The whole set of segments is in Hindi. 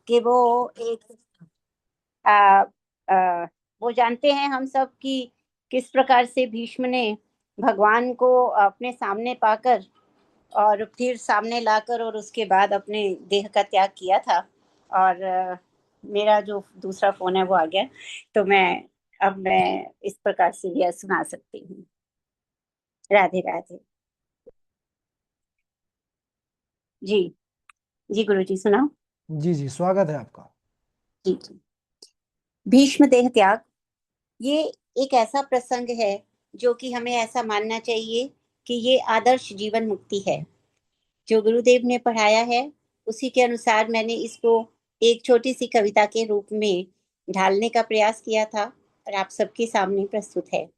कि वो एक आ, आ, वो जानते हैं हम सब कि किस प्रकार से भीष्म ने भगवान को अपने सामने पाकर और फिर सामने लाकर और उसके बाद अपने देह का त्याग किया था। और मेरा जो दूसरा फोन है वो आ गया, तो मैं इस प्रकार से यह सुना सकती हूँ। राधे राधे। जी। जी गुरु जी सुनाओ। जी जी, स्वागत है आपका। जी जी। भीष्म देह त्याग, ये एक ऐसा प्रसंग है जो कि हमें ऐसा मानना चाहिए कि ये आदर्श जीवन मुक्ति है। जो गुरुदेव ने पढ़ाया है उसी के अनुसार मैंने इसको एक छोटी सी कविता के रूप में ढालने का प्रयास किया था और आप सबके सामने प्रस्तुत है।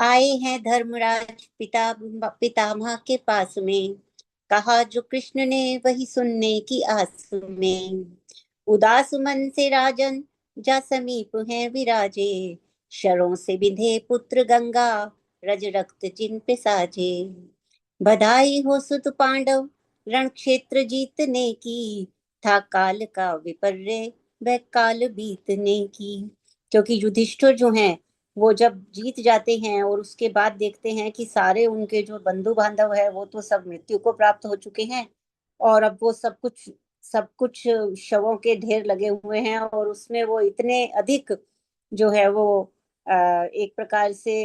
आए हैं धर्मराज पितामह के पास में, कहा जो कृष्ण ने वही सुनने की आस में। उदास मन से राजन जा समीप हैं विराजे, शरों से बिंधे पुत्र गंगा रज रक्त जिन पे साजे। बधाई हो सुत पांडव रण क्षेत्र जीतने की, था काल का विपर्य वह काल बीतने की। क्योंकि युधिष्ठिर जो हैं वो जब जीत जाते हैं और उसके बाद देखते हैं कि सारे उनके जो बंधु बांधव है वो तो सब मृत्यु को प्राप्त हो चुके हैं, और अब वो सब कुछ शवों के ढेर लगे हुए हैं, और उसमें वो इतने अधिक जो है वो एक प्रकार से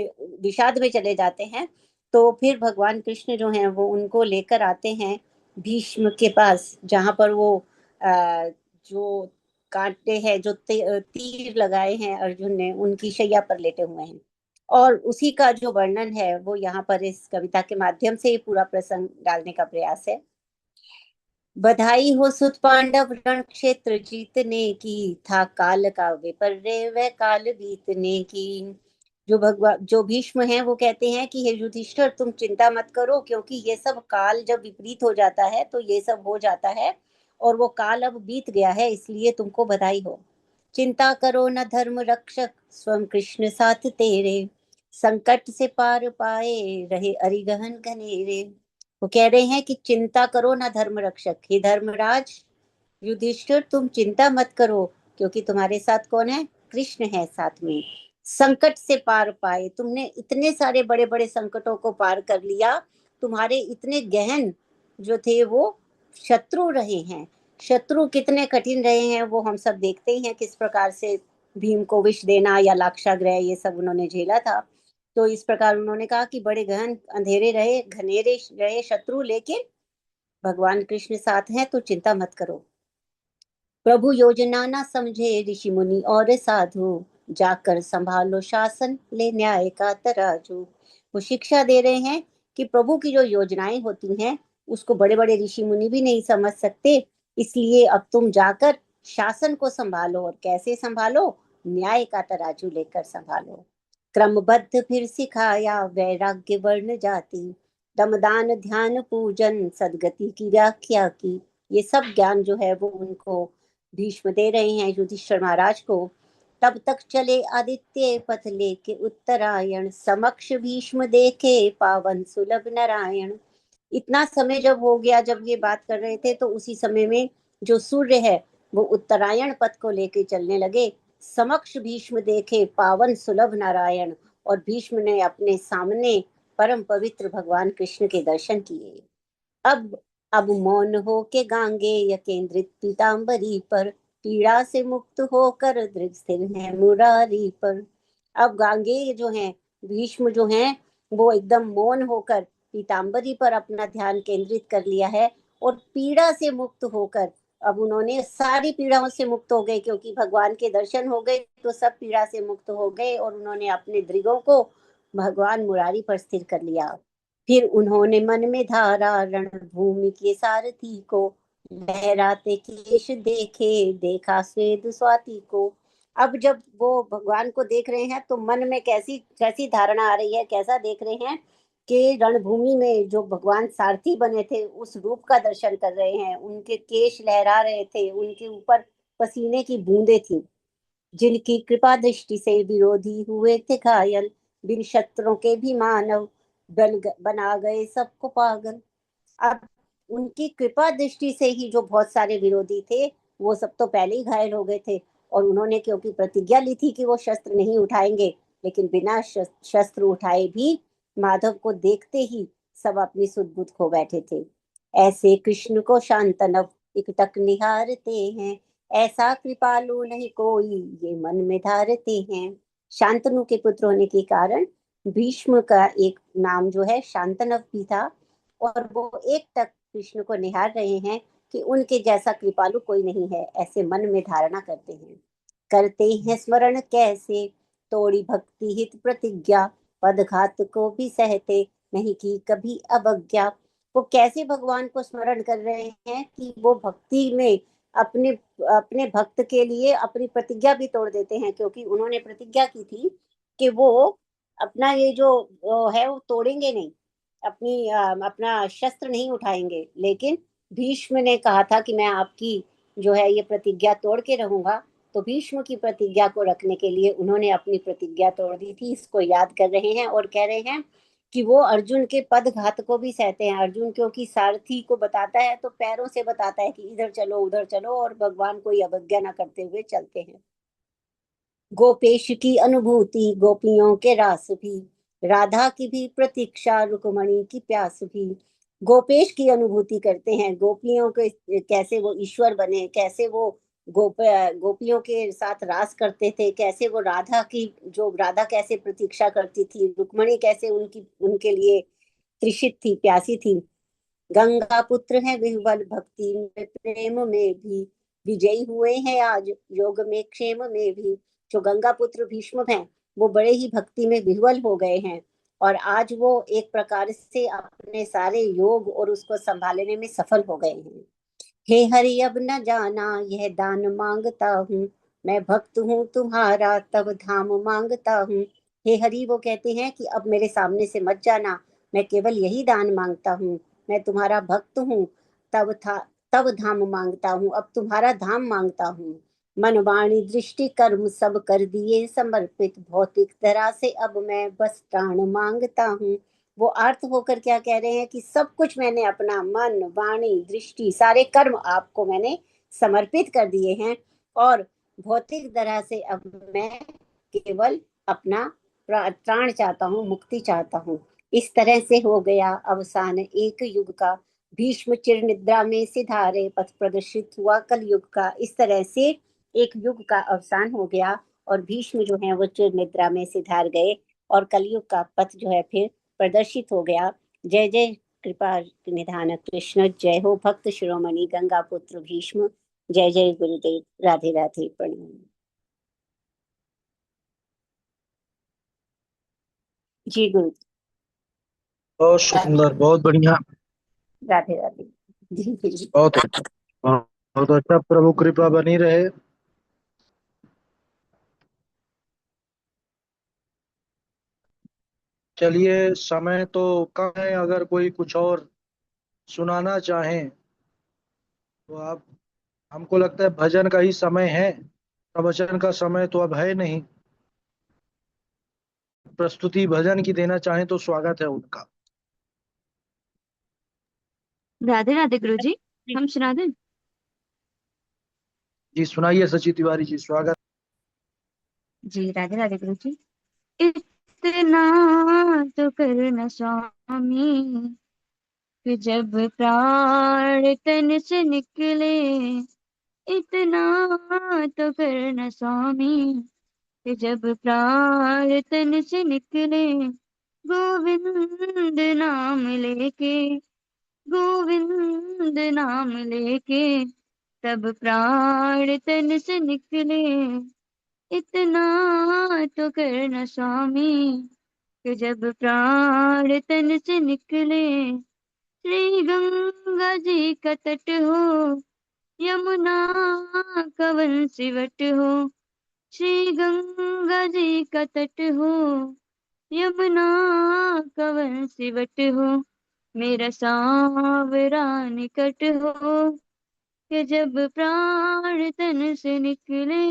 विषाद में चले जाते हैं। तो फिर भगवान कृष्ण जो हैं वो उनको लेकर आते हैं भीष्म के पास, जहां पर वो जो कांटे हैं, जो तीर लगाए हैं अर्जुन ने, उनकी शैया पर लेटे हुए हैं। और उसी का जो वर्णन है वो यहाँ पर इस कविता के माध्यम से ये पूरा प्रसंग डालने का प्रयास है। बधाई हो सुत पांडव रण क्षेत्र जीतने की, था काल का विपर्य वह काल बीतने की। जो भीष्म हैं वो कहते हैं कि हे युधिष्ठिर तुम चिंता मत करो, क्योंकि ये सब काल जब विपरीत हो जाता है तो ये सब हो जाता है, और वो काल अब बीत गया है, इसलिए तुमको बधाई हो। चिंता करो न धर्म रक्षक स्वयं कृष्ण साथ तेरे, संकट से पार पाए रहे अरिगहन घनेरे। वो कह रहे हैं कि चिंता करो ना धर्म रक्षक, हे धर्मराज युधिष्ठिर तुम चिंता मत करो, क्योंकि तुम्हारे साथ कौन है? कृष्ण है साथ में। संकट से पार पाए, तुमने इतने सारे बड़े बड़े संकटों को पार कर लिया। तुम्हारे इतने गहन जो थे वो शत्रु रहे हैं। शत्रु कितने कठिन रहे हैं वो हम सब देखते ही हैं, किस प्रकार से भीम को विष देना या लाक्षागृह ये सब उन्होंने झेला था। तो इस प्रकार उन्होंने कहा कि बड़े गहन अंधेरे रहे घनेरे रहे शत्रु, लेकिन भगवान कृष्ण साथ हैं तो चिंता मत करो। प्रभु योजना ना समझे ऋषि मुनि और साधु, जाकर संभालो शासन ले न्याय का तराजू। वो शिक्षा दे रहे हैं कि प्रभु की जो योजनाएं होती हैं उसको बड़े बड़े ऋषि मुनि भी नहीं समझ सकते, इसलिए अब तुम जाकर शासन को संभालो। और कैसे संभालो? न्याय का तराजू लेकर संभालो। क्रमबद्ध फिर सिखाया वैराग्य वर्ण जाति, दमदान ध्यान पूजन सदगति की व्याख्या की। ये सब ज्ञान जो है वो उनको भीष्म दे रहे हैं युधिष्ठिर महाराज को। तब तक चले आदित्य पथ लेके उत्तरायण, समक्ष भीष्म देखे पावन सुलभ नारायण। इतना समय जब हो गया, जब ये बात कर रहे थे तो उसी समय में जो सूर्य है वो उत्तरायण पथ को लेके चलने लगे। समक्ष भीष्म देखे पावन सुलभ नारायण, और भीष्म ने अपने सामने परम पवित्र भगवान कृष्ण के दर्शन किए। अब अब मौन हो के गांगे केंद्रित पीतांबरी पर, पीड़ा से मुक्त होकर दृढ़ स्थिर है मुरारी पर। अब गांगे जो हैं, भीष्म जो हैं, वो एकदम मौन होकर पीतांबरी पर अपना ध्यान केंद्रित कर लिया है, और पीड़ा से मुक्त होकर अब उन्होंने सारी पीड़ाओं से मुक्त हो गए, क्योंकि भगवान के दर्शन हो गए तो सब पीड़ा से मुक्त हो गए, और उन्होंने अपने दृगों को भगवान मुरारी पर स्थिर कर लिया। फिर उन्होंने मन में धारा रणभूमि के सारथी को, लहराते केश देखे देखा स्वेद स्वाति को। अब जब वो भगवान को देख रहे हैं तो मन में कैसी कैसी धारणा आ रही है, कैसा देख रहे हैं कि रणभूमि में जो भगवान सारथी बने थे उस रूप का दर्शन कर रहे हैं। उनके केश लहरा रहे थे, उनके ऊपर पसीने की बूंदें थी, जिनकी कृपा दृष्टि से विरोधी हुए थे घायल, बिन शस्त्रों के भी मानव बना गए सबको पागल। अब उनकी कृपा दृष्टि से ही जो बहुत सारे विरोधी थे वो सब तो पहले ही घायल हो गए थे, और उन्होंने क्योंकि प्रतिज्ञा ली थी कि वो शस्त्र नहीं उठाएंगे, लेकिन बिना शस्त्र उठाए भी माधव को देखते ही सब अपनी सुध बुध खो बैठे थे। ऐसे कृष्ण को शांतनव एकटक निहारते हैं, ऐसा कृपालु नहीं कोई ये मन में धारते हैं। शांतनु के पुत्र होने के कारण भीष्म का एक नाम जो है शांतनव भी था, और वो एक टक कृष्ण को निहार रहे हैं कि उनके जैसा कृपालु कोई नहीं है, ऐसे मन में धारणा करते हैं स्मरण कैसे, तोड़ी भक्ति हित प्रतिज्ञा, पदघात को भी सहते नहीं की कभी अवज्ञा। वो कैसे भगवान को स्मरण कर रहे हैं कि वो भक्ति में अपने अपने भक्त के लिए अपनी प्रतिज्ञा भी तोड़ देते हैं, क्योंकि उन्होंने प्रतिज्ञा की थी कि वो अपना ये जो है वो तोड़ेंगे नहीं, अपना शस्त्र नहीं उठाएंगे। लेकिन भीष्म ने कहा था कि मैं आपकी जो है ये प्रतिज्ञा तोड़ के रहूंगा, तो भीष्म की प्रतिज्ञा को रखने के लिए उन्होंने अपनी प्रतिज्ञा तोड़ दी थी। इसको याद कर रहे हैं और कह रहे हैं कि वो अर्जुन के पदघात को भी सहते हैं। अर्जुन क्योंकि सारथी को बताता है तो पैरों से बताता है कि इधर चलो उधर चलो, और भगवान कोई अवज्ञा ना करते हुए चलते हैं। गोपेश की अनुभूति गोपियों के रास भी, राधा की भी प्रतीक्षा रुक्मणी की प्यास भी। गोपेश की अनुभूति करते हैं, गोपियों के कैसे वो ईश्वर बने, कैसे वो गोपियों के साथ रास करते थे, कैसे वो राधा की जो राधा कैसे प्रतीक्षा करती थी, रुक्मणी कैसे उनकी उनके लिए तृषित थी, प्यासी थी। गंगा पुत्र है विह्वल भक्ति में प्रेम में भी, विजयी हुए हैं आज योग में क्षेम में भी। जो गंगा पुत्र भीष्म हैं वो बड़े ही भक्ति में विह्वल हो गए हैं, और आज वो एक प्रकार से अपने सारे योग और उसको संभालने में सफल हो गए हैं। हे हरि अब न जाना यह दान मांगता हूँ, मैं भक्त हूँ तुम्हारा तब धाम मांगता हूँ। हे हरि वो कहते हैं कि अब मेरे सामने से मत जाना, मैं केवल यही दान मांगता हूँ, मैं तुम्हारा भक्त हूँ, तब धाम मांगता हूँ, अब तुम्हारा धाम मांगता हूँ। मन वाणी दृष्टि कर्म सब कर दिए समर्पित, भौतिक तरह से अब मैं बस प्राण मांगता हूँ। वो आर्त होकर क्या कह रहे हैं कि सब कुछ मैंने अपना मन वाणी दृष्टि सारे कर्म आपको मैंने समर्पित कर दिए हैं, और भौतिक तरह से अब मैं केवल अपना प्राण चाहता हूँ, मुक्ति चाहता हूँ। इस तरह से हो गया अवसान एक युग का, भीष्म चिर निद्रा में सिधारे पथ प्रदर्शित हुआ कल युग का। इस तरह से एक युग का अवसान हो गया, और भीष्म जो है वो चिर निद्रा में सिधार गए, और कलयुग का पथ जो है फिर प्रदर्शित हो गया। जय जय कृपा निधान कृष्ण, जय हो भक्त शिरोमणि गंगा पुत्र भीष्म। जय जय गुरुदेव, राधे राधे, प्रणाम। जी गुरु। बहुत सुंदर, बहुत बढ़िया, राधे राधे। जी जी। बहुत बहुत अच्छा। प्रभु कृपा बनी रहे। चलिए, समय तो कम है, अगर कोई कुछ और सुनाना चाहें तो आप। हमको लगता है भजन का ही समय है, प्रवचन का समय तो अब है नहीं। प्रस्तुति भजन की देना चाहें तो स्वागत है उनका। राधे राधे गुरु जी, हम सुना दें। जी सुनाइए सची तिवारी जी, स्वागत। जी राधे राधे गुरु जी। इतना तो करना स्वामी कि जब प्राण तन से निकले, इतना तो करना स्वामी कि जब प्राण तन से निकले, गोविंद नाम लेके, गोविंद नाम लेके, तब प्राण तन से निकले, इतना तो करना स्वामी कि जब प्राण तन से निकले। श्री गंगा जी का तट हो, यमुना का सिवट हो, श्री गंगा जी का तट हो, यमुना का सिवट हो, मेरा सांवरा निकट हो, कि जब प्राण तन से निकले,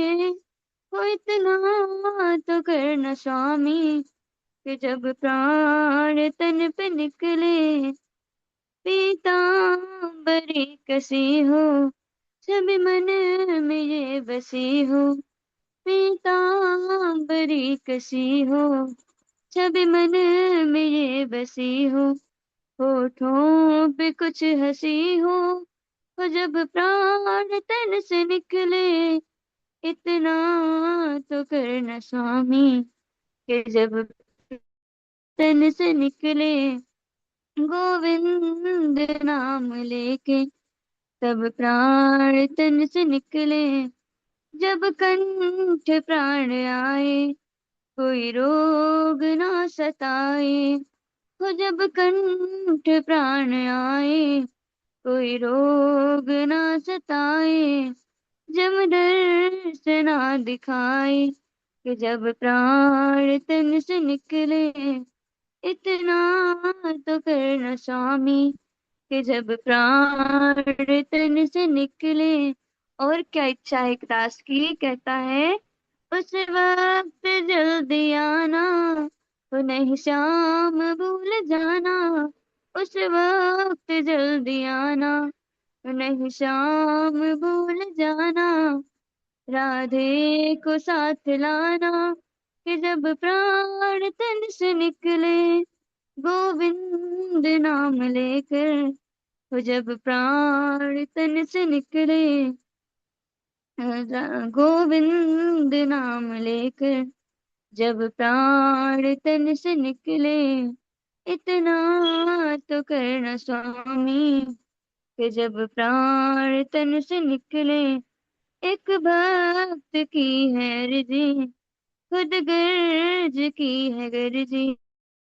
हो इतना तो करना स्वामी कि जब प्राण तन पे निकले, पीतांबरी कसी हो, छवि मन में ये बसी हो, पीतांबरी कसी हो। छवि मन में ये बसी हो, होठों पे कुछ हंसी हो जब प्राण तन से निकले। इतना तो करना स्वामी कि जब तन से निकले, गोविंद नाम लेके तब प्राण तन से निकले। जब कंठ प्राण आए, कोई रोग ना सताए। हो जब कंठ प्राण आए, कोई रोग ना सताए। जमदर्द से ना दिखाए कि जब प्राण तन से निकले। इतना तो करना स्वामी कि जब प्राण तन से निकले। और क्या इच्छा है एक दास की, कहता है उस वक्त जल्दी आना, वो नहीं शाम भूल जाना। उस वक्त जल्दी आना, वो नहीं शाम भूल जाना। राधे को साथ लाना कि जब प्राण तन से निकले। गोविंद नाम लेकर वो जब प्राण तन से निकले। गोविंद नाम लेकर जब प्राण तन से निकले। इतना तो करना स्वामी कि जब प्राण तन से निकले। एक भक्त की है अर्जी, खुद गर्ज की है गर्जी।